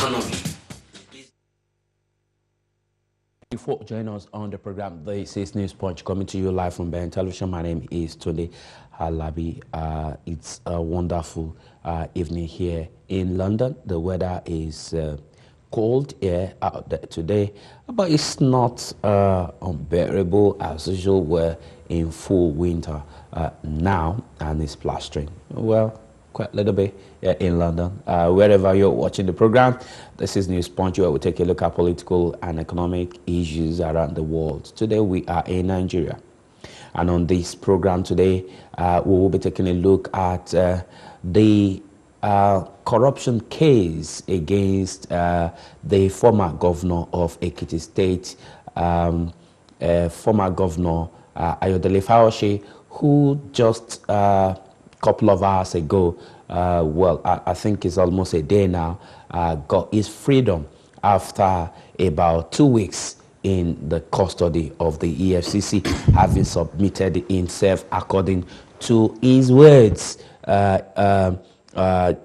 economy. Before joining us on the program, this is Newspunch coming to you live from Ben Television. My name is Tunde Halabi. It's a wonderful evening here in London. The weather is cold here out there today, but it's not unbearable as usual. We're in full winter now, and it's plastering. Well, quite a little bit in London. Wherever you're watching the program, this is Newspunch, where we take a look at political and economic issues around the world. Today we are in Nigeria, and on this program today we will be taking a look at the corruption case against the former governor of Ekiti State, former governor Ayodele Fayose, who just couple of hours ago, I think it's almost a day now, got his freedom after about 2 weeks in the custody of the EFCC, having submitted himself according to his words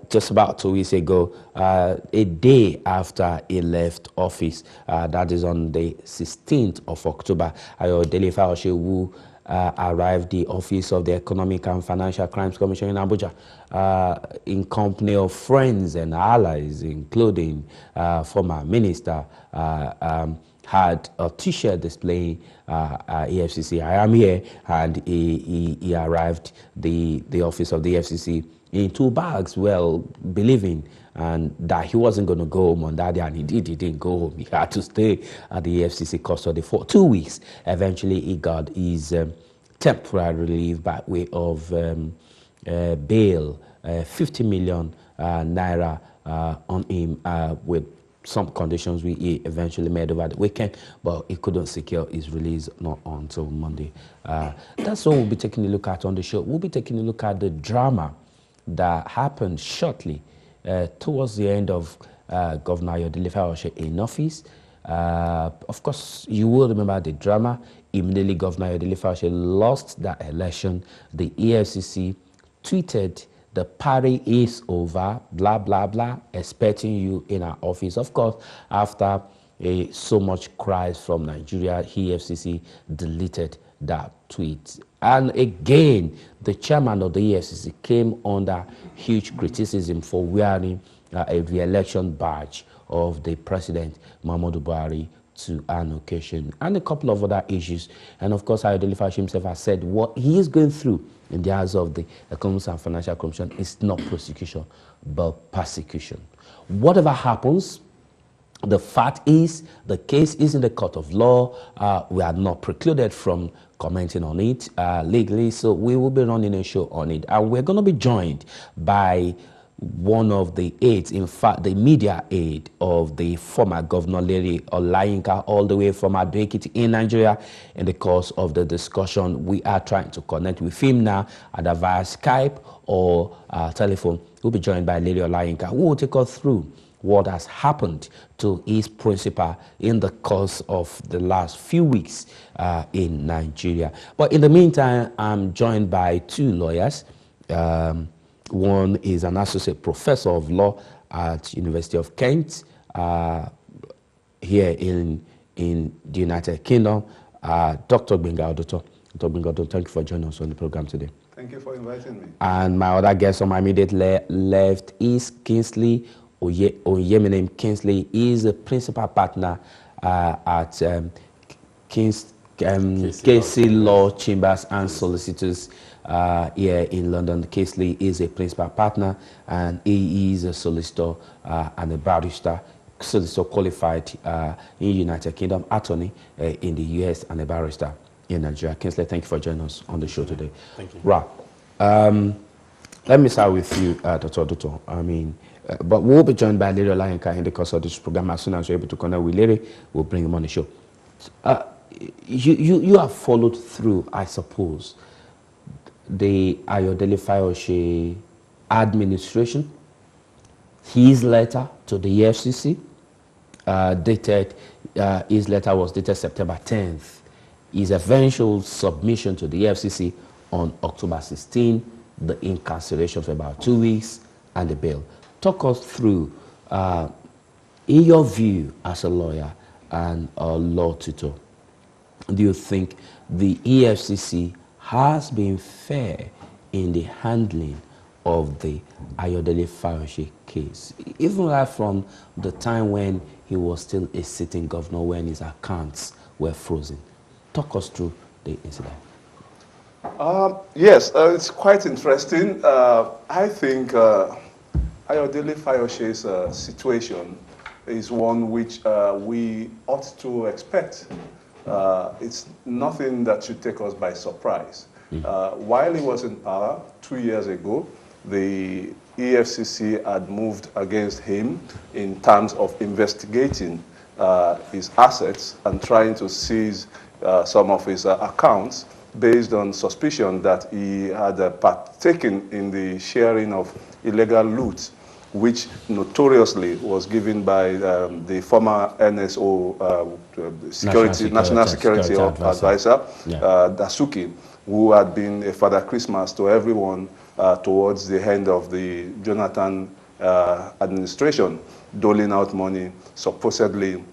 just about 2 weeks ago, a day after he left office. That is on the 16th of October. Ayodele Fayose, who arrived the office of the Economic and Financial Crimes Commission in Abuja in company of friends and allies, including former minister, had a t-shirt displaying EFCC, I am here, and he arrived the office of the EFCC in 2 bags, well, believing and that he wasn't going to go home on that day, and he didn't go home. He had to stay at the EFCC custody for 2 weeks. Eventually, he got his temporary relief by way of bail, 50 million naira on him with some conditions he eventually made over the weekend, but he couldn't secure his release not until Monday. That's what we'll be taking a look at on the show. We'll be taking a look at the drama that happened shortly towards the end of Governor Ayodele Fayose in office. Of course, you will remember the drama. Immediately, Governor Ayodele Fayose lost that election. The EFCC tweeted, "The party is over, blah, blah, blah, expecting you in our office." Of course, after so much cries from Nigeria, EFCC deleted that tweet. And again, the chairman of the EFCC came under huge criticism for wearing a re-election badge of the president, Muhammadu Buhari, to an occasion, and a couple of other issues. And of course, Ayodele Fayose himself has said what he is going through in the eyes of the Economic and Financial Commission is not prosecution, but persecution. Whatever happens, the fact is, the case is in the court of law. We are not precluded from commenting on it legally, so we will be running a show on it. And we're going to be joined by one of the aides, in fact, the media aide of the former governor, Lady Olayinka, all the way from Ado-Ekiti in Nigeria. In the course of the discussion, we are trying to connect with him now, either via Skype or telephone. We'll be joined by Lady Olayinka, who will take us through what has happened to his principal in the course of the last few weeks in Nigeria. But in the meantime, I'm joined by 2 lawyers. One is an associate professor of law at University of Kent here in the United Kingdom, Dr. Gbenga Oduto. Dr. Gbenga Oduto, thank you for joining us on the program today. Thank you for inviting me. And my other guest on my immediate left is Kingsley Oyeminem. Kingsley is a principal partner at KC Law Chambers and Solicitors here in London. Kingsley is a principal partner, and he is a solicitor and a barrister, solicitor qualified in United Kingdom, attorney in the US, and a barrister in Nigeria. Kingsley, thank you for joining us on the show today. Thank you. Right. Let me start with you, Dr. Oduto. I mean, but we'll be joined by Lady Olayinka in the course of this program. As soon as we're able to connect with Lady, we'll bring him on the show. You have followed through, I suppose, the Ayodele Fayose administration, his letter to the EFCC, his letter was dated September 10th. His eventual submission to the EFCC on October 16, the incarceration for about 2 weeks, and the bail. Talk us through In your view as a lawyer and a law tutor, do you think the EFCC has been fair in the handling of the Ayodele Fayose case, even right from the time when he was still a sitting governor, when his accounts were frozen? Talk us through the incident. Yes, it's quite interesting. I think Ayodele Fayose's situation is one which we ought to expect. It's nothing that should take us by surprise. While he was in power 2 years ago, the EFCC had moved against him in terms of investigating his assets and trying to seize some of his accounts based on suspicion that he had partaken in the sharing of illegal loot, which notoriously was given by the former NSO National Security Advisor, Dasuki, who had been a Father Christmas to everyone towards the end of the Jonathan administration, doling out money supposedly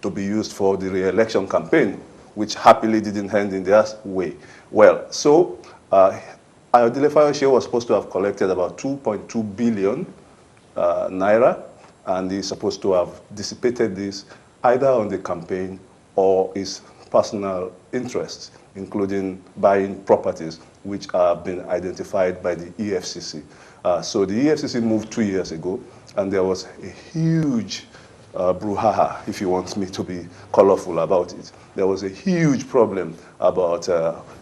to be used for the re-election campaign, which happily didn't end in their way. Well, so Ayodele Fayose was supposed to have collected about 2.2 billion naira, and he's supposed to have dissipated this either on the campaign or his personal interests, including buying properties which have been identified by the EFCC. So the EFCC moved 2 years ago, and there was a huge brouhaha, if you want me to be colorful about it. There was a huge problem about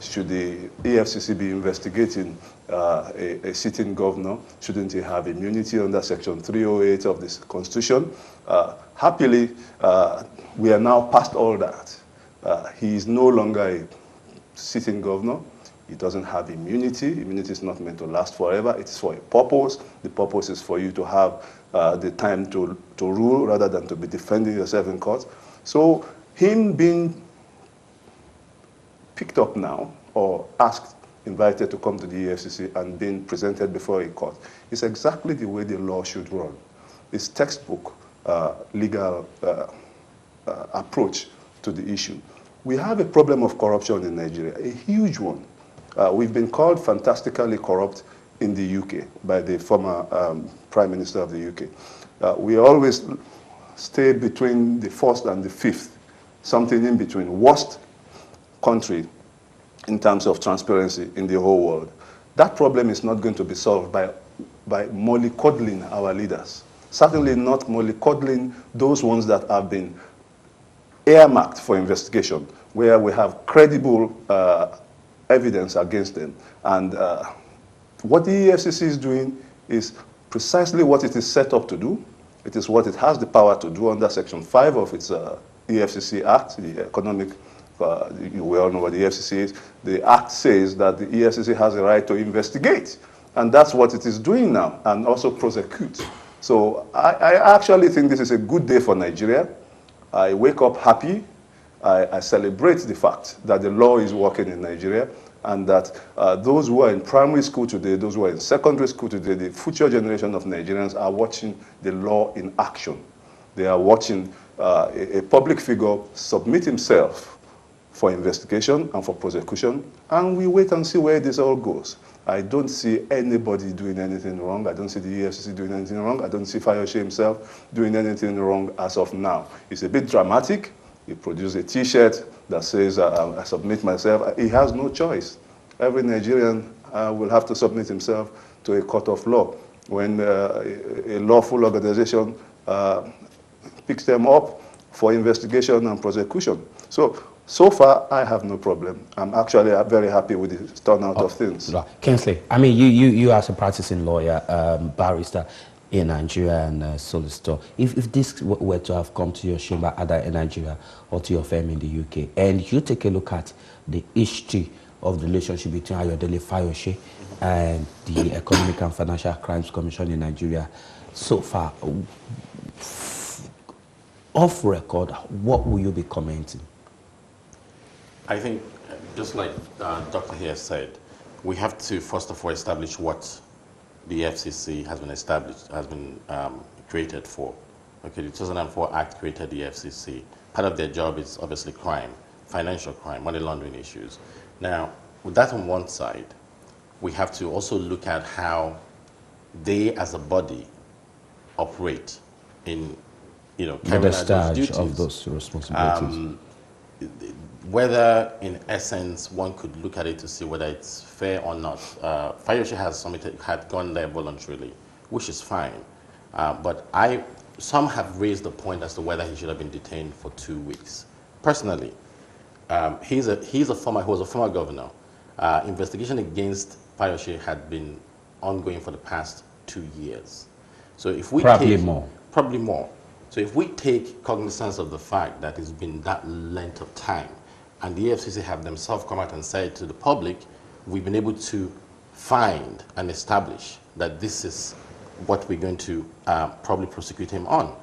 should the EFCC be investigating a sitting governor? Shouldn't he have immunity under Section 308 of this Constitution? Happily, we are now past all that. He is no longer a sitting governor. He doesn't have immunity. Immunity is not meant to last forever. It is for a purpose. The purpose is for you to have the time to rule rather than to be defending yourself in court. So him being picked up now or asked, invited to come to the EFCC and being presented before a court is exactly the way the law should run. It's textbook legal approach to the issue. We have a problem of corruption in Nigeria, a huge one. We've been called fantastically corrupt in the UK by the former Prime Minister of the UK. We always stayed between the first and the fifth, something in between, worst country in terms of transparency in the whole world. That problem is not going to be solved by mollycoddling our leaders. Certainly not mollycoddling those ones that have been earmarked for investigation, where we have credible evidence against them. And what the EFCC is doing is precisely what it is set up to do. It is what it has the power to do under Section 5 of its EFCC Act, the economic, we all know what the EFCC is. The Act says that the EFCC has a right to investigate. And that's what it is doing now, and also prosecute. So I actually think this is a good day for Nigeria. I wake up happy. I celebrate the fact that the law is working in Nigeria, and that those who are in primary school today, those who are in secondary school today, the future generation of Nigerians are watching the law in action. They are watching a public figure submit himself for investigation and for prosecution, and we wait and see where this all goes. I don't see anybody doing anything wrong. I don't see the EFCC doing anything wrong. I don't see Fayose himself doing anything wrong as of now. It's a bit dramatic. He produced a T-shirt that says, I submit myself. He has no choice. Every Nigerian will have to submit himself to a court of law when a lawful organization picks them up for investigation and prosecution. So far, I have no problem. I'm actually very happy with the turnout of things. Right. Kingsley, I mean, you as a practicing lawyer, barrister in Nigeria and solicitor, if this were to have come to your chamber either in Nigeria or to your firm in the UK, and you take a look at the history of the relationship between Ayodele Fayose and the Economic and Financial Crimes Commission in Nigeria, so far, off record, what will you be commenting? I think, just like Dr. here said, we have to first of all establish what the FCC has been established, has been created for. Okay, the 2004 Act created the FCC. Part of their job is obviously crime, financial crime, money laundering issues. Now, with that on one side, we have to also look at how they as a body operate in, The carrying out those discharge duties. of those responsibilities. Whether, in essence, one could look at it to see whether it's fair or not. Fayose had gone there voluntarily, which is fine. But some have raised the point as to whether he should have been detained for 2 weeks. Personally, he was a former governor. Investigation against Fayose had been ongoing for the past 2 years. So if we Probably more. Probably more. So if we take cognizance of the fact that it's been that length of time, and the EFCC have themselves come out and said to the public, we've been able to find and establish that this is what we're going to probably prosecute him on.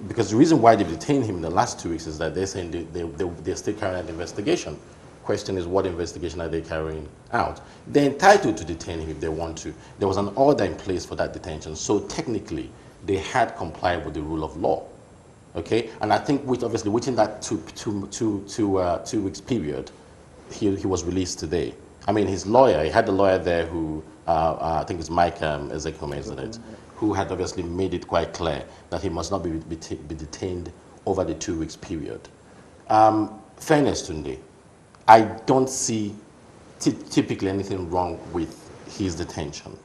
Because the reason why they've detained him in the last 2 weeks is that they're saying they're still carrying out an investigation. Question is, what investigation are they carrying out? They're entitled to detain him if they want to. There was an order in place for that detention, so technically they had complied with the rule of law. Okay, and I think obviously within that two weeks period, he was released today. I mean, his lawyer, he had the lawyer there who I think it's Mike Ezekiel, isn't it? Who had obviously made it quite clear that he must not be detained over the 2 weeks period. Fairness, Tunde, I don't see typically anything wrong with his detention.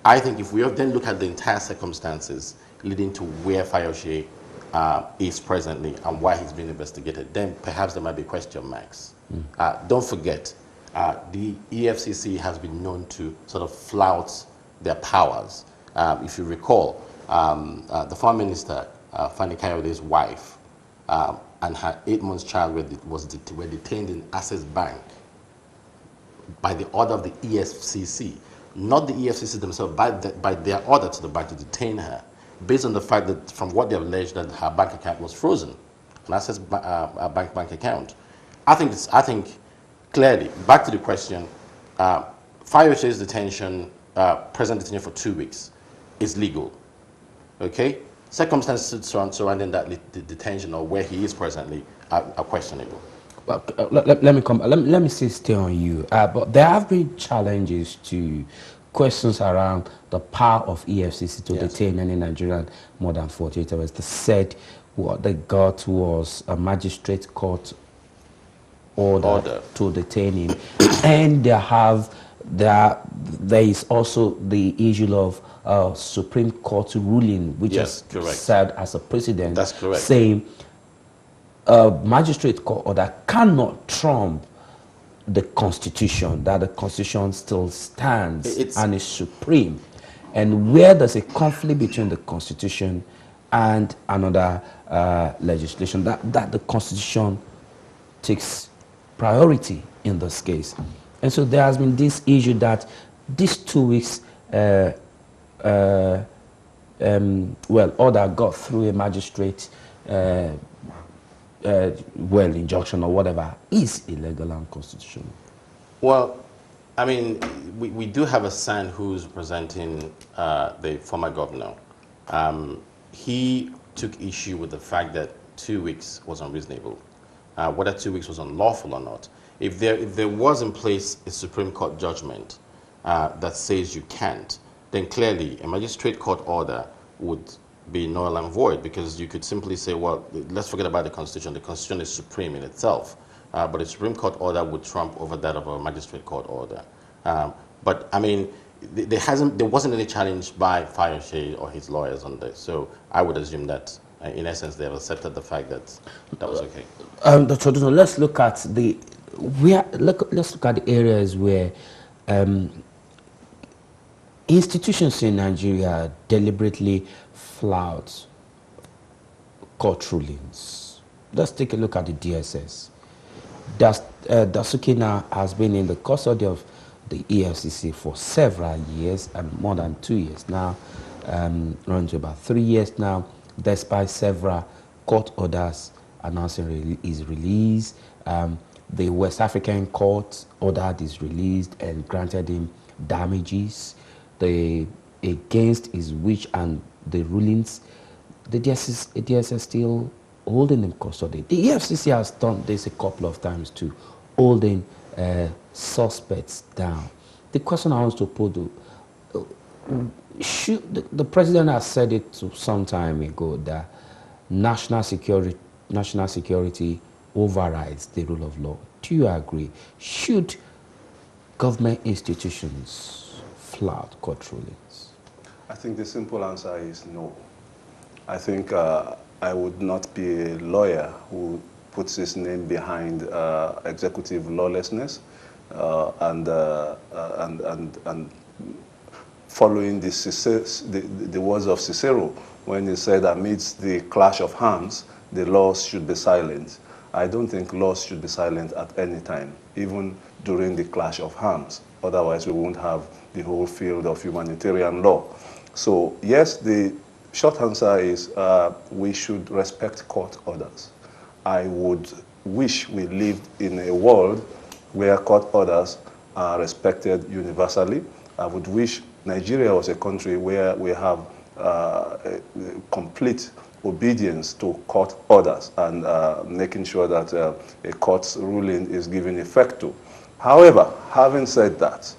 I think if we then look at the entire circumstances leading to where Fayose is presently and why he's being investigated, then perhaps there might be question marks. Don't forget, the EFCC has been known to sort of flout their powers. If you recall, the former minister, Fani Kayode's wife, and her 8-month child were detained in Access Bank by the order of the EFCC, not the EFCC themselves, by their order to the bank to detain her, based on the fact that, from what they alleged, that her bank account was frozen, an Access bank account. I think clearly, back to the question, Fayose's detention, present detention for 2 weeks, is legal. Okay? Circumstances surrounding that detention or where he is presently are questionable. Well, let me stay on you. But there have been challenges to questions around the power of EFCC to detain any Nigerian more than 48 hours. They said what they got was a magistrate court order to detain him, and there is also the issue of Supreme Court ruling, which has served as a precedent. That's correct. Saying a magistrate court order cannot trump the Constitution, that the Constitution still stands and is supreme. And where there's a conflict between the Constitution and another legislation, that the Constitution takes priority in this case. And so there has been this issue that these 2 weeks order got through a magistrate injunction or whatever is illegal and unconstitutional. Well, I mean, we do have a son who's representing the former governor. He took issue with the fact that 2 weeks was unreasonable. Whether 2 weeks was unlawful or not. If there was in place a Supreme Court judgment that says you can't, then clearly a magistrate court order would be null and void, because you could simply say, well, let's forget about the Constitution. The Constitution is supreme in itself, but a Supreme Court order would trump over that of a magistrate court order. But I mean, there wasn't any challenge by Fayose or his lawyers on this, so I would assume that in essence they have accepted the fact that that was okay. Dr. Oduno, let's look at the areas where institutions in Nigeria deliberately flout court rulings. Let's take a look at the DSS. Dasuki now has been in the custody of the EFCC for several years, and more than 2 years now, running to about 3 years now, despite several court orders announcing his release. The West African court ordered his release and granted him damages against his wish and the rulings, the DSS still holding him custody. The EFCC has done this a couple of times too, holding suspects down. The question I want to put, the president has said it some time ago that national security overrides the rule of law. Do you agree? Should government institutions flout court rulings? I think the simple answer is no. I think I would not be a lawyer who puts his name behind executive lawlessness and following the words of Cicero when he said, amidst the clash of hands, the laws should be silent. I don't think laws should be silent at any time, even during the clash of hands. Otherwise, we won't have the whole field of humanitarian law. So, yes, the short answer is we should respect court orders. I would wish we lived in a world where court orders are respected universally. I would wish Nigeria was a country where we have complete obedience to court orders and making sure that a court's ruling is given effect to. However, having said that,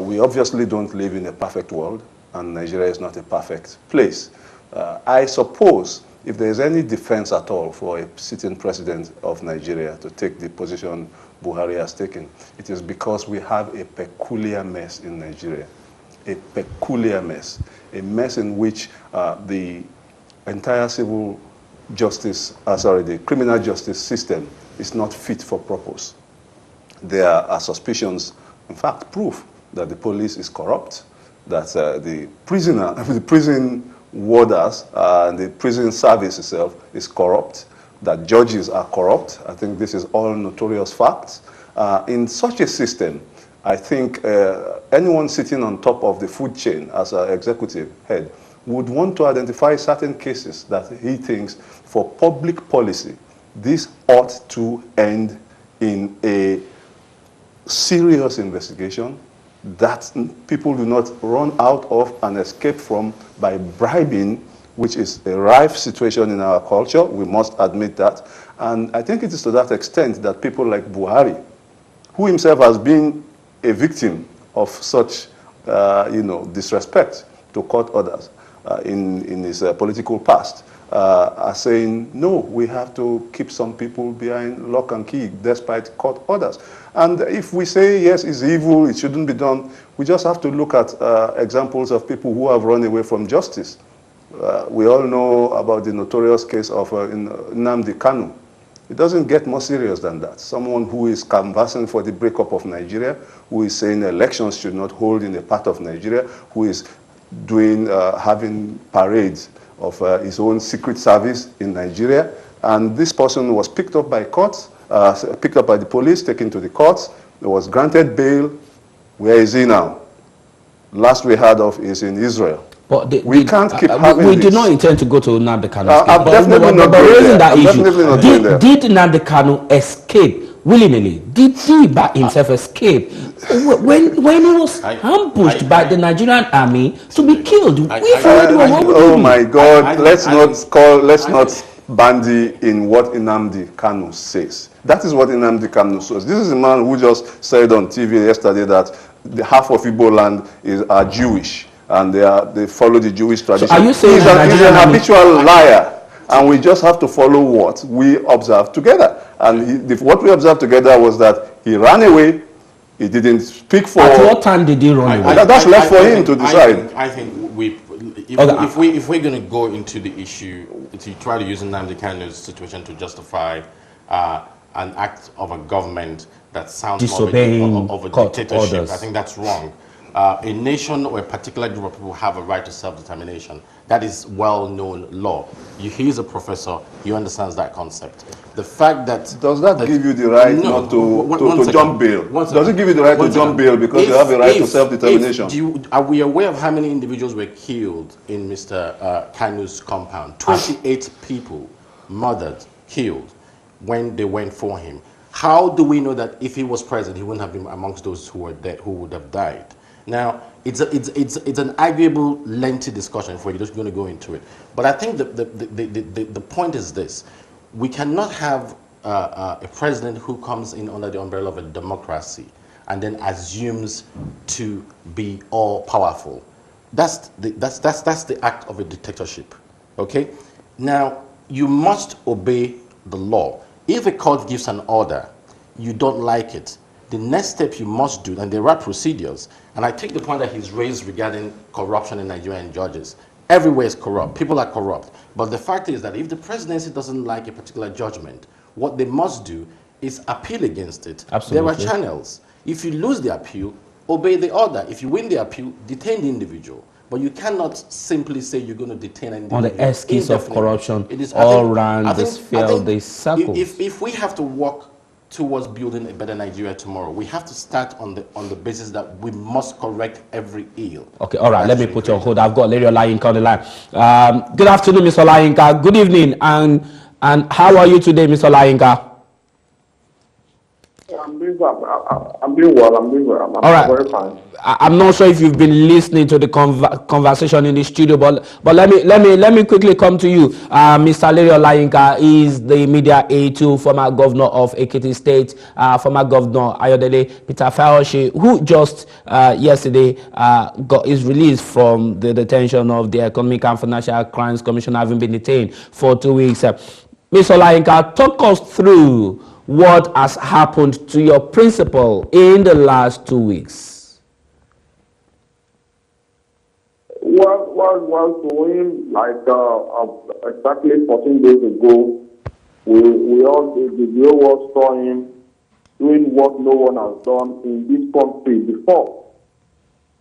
we obviously don't live in a perfect world, and Nigeria is not a perfect place. I suppose if there is any defense at all for a sitting president of Nigeria to take the position Buhari has taken, it is because we have a peculiar mess in Nigeria. A peculiar mess. A mess in which the entire civil justice, the criminal justice system is not fit for purpose. There are suspicions, in fact, proof that the police is corrupt, that the prison warders and the prison service itself is corrupt, that judges are corrupt. I think this is all notorious facts. In such a system, I think anyone sitting on top of the food chain as an executive head would want to identify certain cases that he thinks for public policy, this ought to end in a serious investigation that people do not run out of and escape from by bribing, which is a rife situation in our culture. We must admit that. And I think it is to that extent that people like Buhari, who himself has been a victim of such disrespect to court orders in his political past, are saying, no, we have to keep some people behind lock and key despite court orders. And if we say, yes, it's evil, it shouldn't be done, we just have to look at examples of people who have run away from justice. We all know about the notorious case of Nnamdi Kanu. It doesn't get more serious than that. Someone who is canvassing for the breakup of Nigeria, who is saying elections should not hold in a part of Nigeria, who is having parades of his own secret service in Nigeria. And this person was picked up by courts, picked up by the police, taken to the courts. He was granted bail. Where is he now? Last we heard of is in Israel. But we can't keep having we this. do not intend to go to Nnamdi Kanu. I'm definitely not going there. Did Nnamdi Kanu escape willingly? Did he by himself escape? When he was ambushed by the Nigerian army to be killed? Oh my God! Let's not bandy in what Nnamdi Kanu says. That is what Nnamdi Kanu says. This is a man who just said on TV yesterday that the half of Igbo land are Jewish. And they follow the Jewish tradition. So are you saying he's an habitual liar, and we just have to follow what we observed together. And what we observed together was that he ran away. He didn't speak for. At what time did he run away? That's left for him to decide. I think if we're going to go into the issue to try to use Nnamdi Kanu's situation to justify an act of a government that sounds disobeying of a dictatorship, orders. I think that's wrong. A nation or a particular group of people have a right to self-determination. That is well-known law. He's a professor. He understands that concept. The fact that... Does that give you the right not to jump bail? Does it give you the right to jump bail because you have a right to self-determination? Are we aware of how many individuals were killed in Mr. Kanu's compound? 28 people murdered, killed when they went for him. How do we know that if he was present, he wouldn't have been amongst those who were dead, who would have died? Now, it's an arguable, lengthy discussion if we're just going to go into it. But I think the point is this. We cannot have a president who comes in under the umbrella of a democracy and then assumes to be all powerful. That's the act of a dictatorship. Okay? Now, you must obey the law. If a court gives an order, you don't like it, the next step you must do, and there are procedures, and I take the point that he's raised regarding corruption in Nigeria and judges. Everywhere is corrupt. People are corrupt. But the fact is that if the presidency doesn't like a particular judgment, what they must do is appeal against it. Absolutely. There are channels. If you lose the appeal, obey the order. If you win the appeal, detain the individual. But you cannot simply say you're going to detain an individual. On the excuse of corruption, it is all around this field, they circle. If we have to work towards building a better Nigeria tomorrow, we have to start on the basis that we must correct every ill. Okay, all right, let me put you on hold. I've got Lady Olayinka on the line. Good afternoon, Mr. Olayinka. Good evening, and how are you today, Mr. Olayinka? I'm doing well. I'm doing well. All right. Very fine. I'm not sure if you've been listening to the conversation in the studio, but let me quickly come to you. Mr. Larry Olayinka is the media aide to former governor of Ekiti State, former governor Ayodele Peter Fayose, who just yesterday got his release from the detention of the Economic and Financial Crimes Commission, having been detained for 2 weeks. Mr. Olayinka, talk us through what has happened to your principal in the last 2 weeks. Well, to him, like exactly 14 days ago, we all, the whole world saw him doing what no one has done in this country before,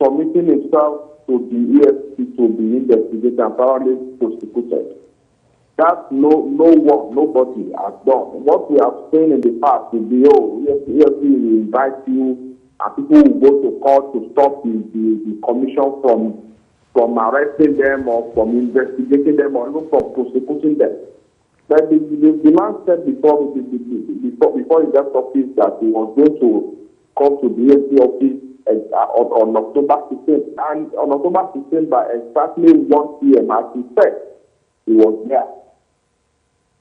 submitting himself to the EFCC to be investigated and thoroughly prosecuted. That nobody has done. What we have seen in the past will be, EFCC will invite you, and people will go to court to stop the commission from arresting them or from investigating them or even from prosecuting them. But the man said before he left office that he was going to come to the EFCC office on October 16th. And on October 16th, by exactly 1 p.m., as he said, he was there.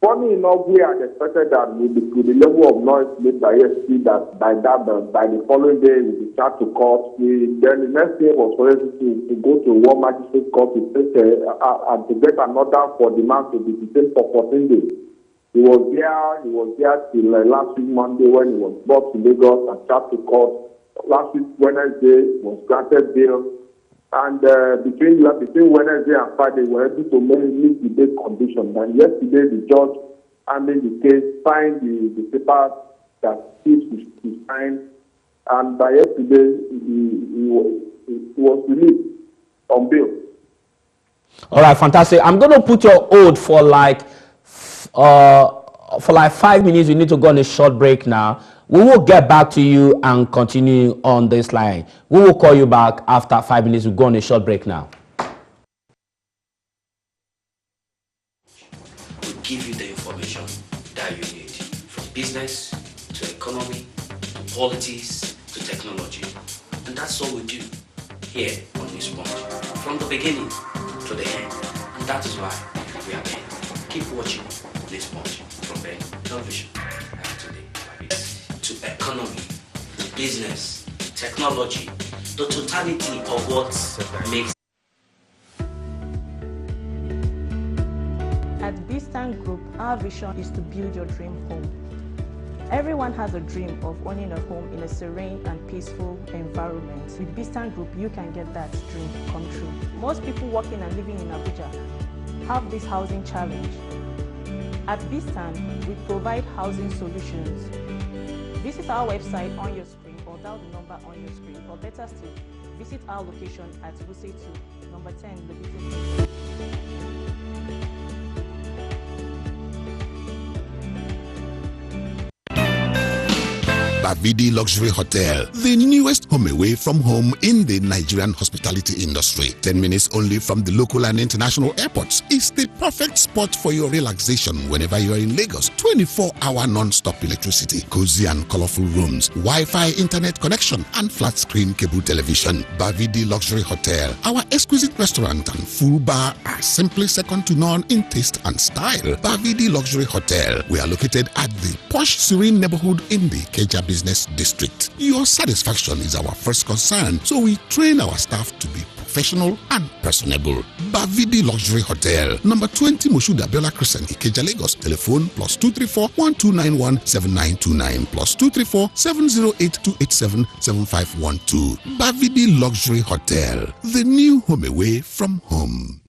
Funny enough, we had expected that with the level of noise made by EFCC, that by the following day we would start to court. Then the next day was for us to go to one magistrate court to take and to get an order for the man to be detained for 14 days. He was there till last week Monday when he was brought to Lagos and charged to court. Last week Wednesday was granted bail. And between Wednesday and Friday, we were able to meet the date condition. And yesterday, the judge handling the case signed the paper that he signed. And by yesterday, he was released on bail. All right, fantastic. I'm going to put your hold for like 5 minutes. We need to go on a short break now. We will get back to you and continue on this line. We will call you back after 5 minutes. We'll go on a short break now. We give you the information that you need, from business to economy, to politics, to technology. And that's all we do here on Newspunch, from the beginning to the end. And that is why we are here. Keep watching Newspunch from Ben Television. To economy, to business, technology, the totality of what makes. At Bistan Group, our vision is to build your dream home. Everyone has a dream of owning a home in a serene and peaceful environment. With Bistan Group, you can get that dream come true. Most people working and living in Abuja have this housing challenge. At Bistan, we provide housing solutions. Visit our website on your screen or dial the number on your screen, or better still, visit our location at Wuse 2, number 10, the business. Bavidi Luxury Hotel, the newest home away from home in the Nigerian hospitality industry. 10 minutes only from the local and international airports. It's the perfect spot for your relaxation whenever you are in Lagos. 24-hour non-stop electricity, cozy and colorful rooms, Wi-Fi internet connection, and flat screen cable television. Bavidi Luxury Hotel. Our exquisite restaurant and full bar are simply second to none in taste and style. Bavidi Luxury Hotel. We are located at the posh serene neighborhood in the Keja Business District. Your satisfaction is our first concern, so we train our staff to be professional and personable. Bavidi Luxury Hotel, number 20 Moshuda Bella Crescent, Ikeja, Lagos. Telephone +234 1291 7929 +234 708 287 7512. Bavidi Luxury Hotel, the new home away from home.